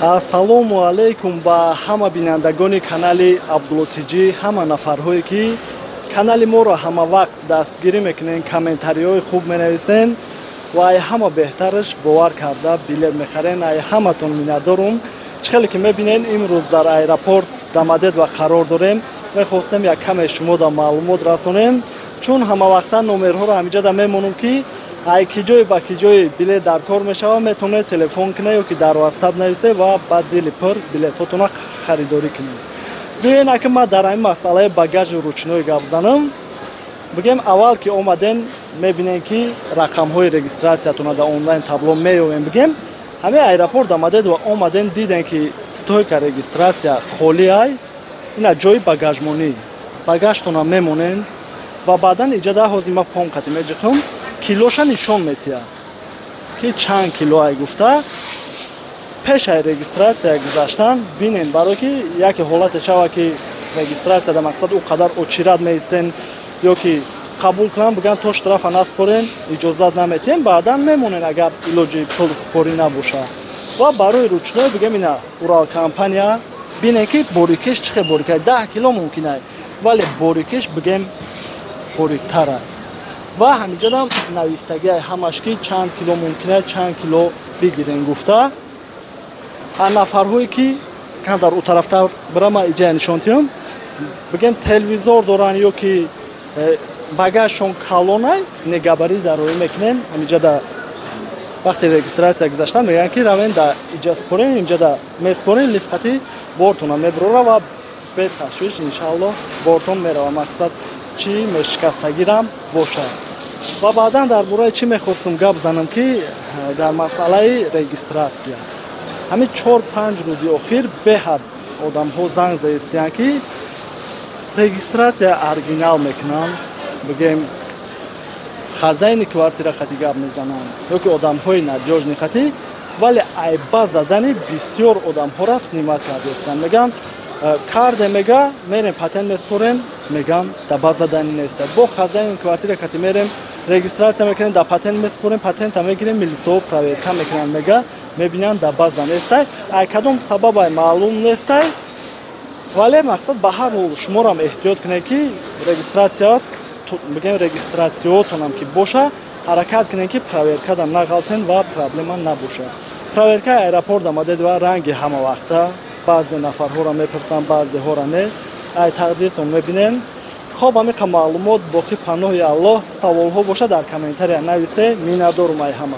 Ассалому алейкум ба ҳама бинандагони канали Абдуллотиҷӣ, ҳама нафарҳое ки канали моро ҳама вақт дастгирӣ мекунен, комментариҳои хуб менависен ва ай ҳама беҳтараш бовар карда билет мехарен. Ай ҳаматон миннатдорум. Чӣ хеле ки мебинен имрӯз дар аэропорт Дамадед ва қарор дорем. Мехостем як каме шумода маълумот расонем, чун ҳамавақта номерҳоро ҳамиҷода мемонум ки ай ки ҷои ба ки ҷои билет дар кор мешава, метавонед телефон кунед ё ки дар WhatsApp нависед ва ба дили пур билетҳотона харидорӣ кунед. Биёед аки ман дар ин масъалаи багажи ручной гап занам. Бигем аввал ки омаден мебинем ки рақамҳои регистратсиятона дар онлайн табло меёвем. Бигем ҳамаи аэропорт Дамадед ва омаден дидем ки стойка регистратсия холӣ ай. Ина ҷои багажмонӣ. Багажтона мемонен ва баъдан иҷада ҳозир ма помкати меҷихам килоша нишон метиҳад ки чанд кило ай гуфта пешай регистратсия гузаштан бинен, барое ки яке ҳолате шава ки регистратсияда мақсад ӯ қадар очират меистен ё ки қабул кунан бигӯян то штрафа наспорен иҷозат наметиҳем, баъдан мемонен агар илоҷи пул спорӣ набоша. Ва барои ручной бигем ина Урал компания бинен ки борикеш чӣ хел борикай 10 кило мумкин ай, вале борикеш бигем бориктара. Ва ҳамиҷодам навистагиай ҳамаш ки чанд кило мумкин ай, чанд кило бигирен гуфта. Нафарҳое ки кам дар ӯ тарафтар бирама иҷая нишон диҳам, бигем телевизор доран ё ки багажшон калон ай, негабарӣ дароӣ мекунен. Ҳамиҷода вақти регистратсия гузаштан мегӯянд ки равен да иҷа спорен, инҷода меспорен, лифқати бортона мебурора ва беташвиш иншааллоҳ бортон мерава. Мақсад чӣ мешикастагирам бошад. Ва баъдан дар бораи чӣ мехостам гап занам ки дар масъалаи регистратсия ҳамин 4-5 рӯзи охир беҳад одамҳо занг заистиянд ки регистратсия оригинал мекунанд, бигем хазаини квартира хати гап мезананд ё ки одамҳои надёжни хати, вале айба задани бисёр одамҳоро снимат кардестанд. Меган карде мега мерем патент меспорем, меган даба задани неста. Бо хазаини квартира хати мерем регистратсия мекунем, да патент меспорем, патента мегирем, милисо проверка мекунанд, мега мебинанд даба занестай. Ай кадом сабабай маълум нестай, вале мақсад ба ҳар ҳол шуморам эҳтиёт кунед ки регистратсия бигем регистратсиётонам ки боша ҳаракат кунед ки проверкадам нағалтен ва проблема набоша. Проверкаи аэропорт Дамадед ва ранги ҳамавақта баъзе нафарҳоро мепирсанд, баъзеҳоро не. Ай тақдиртон мебинен. Хоб ҳамиқа маълумот боқӣ паноҳи Аллоҳ. Саволҳо боша дар комментария нависе. Миннатдорум ай ҳама.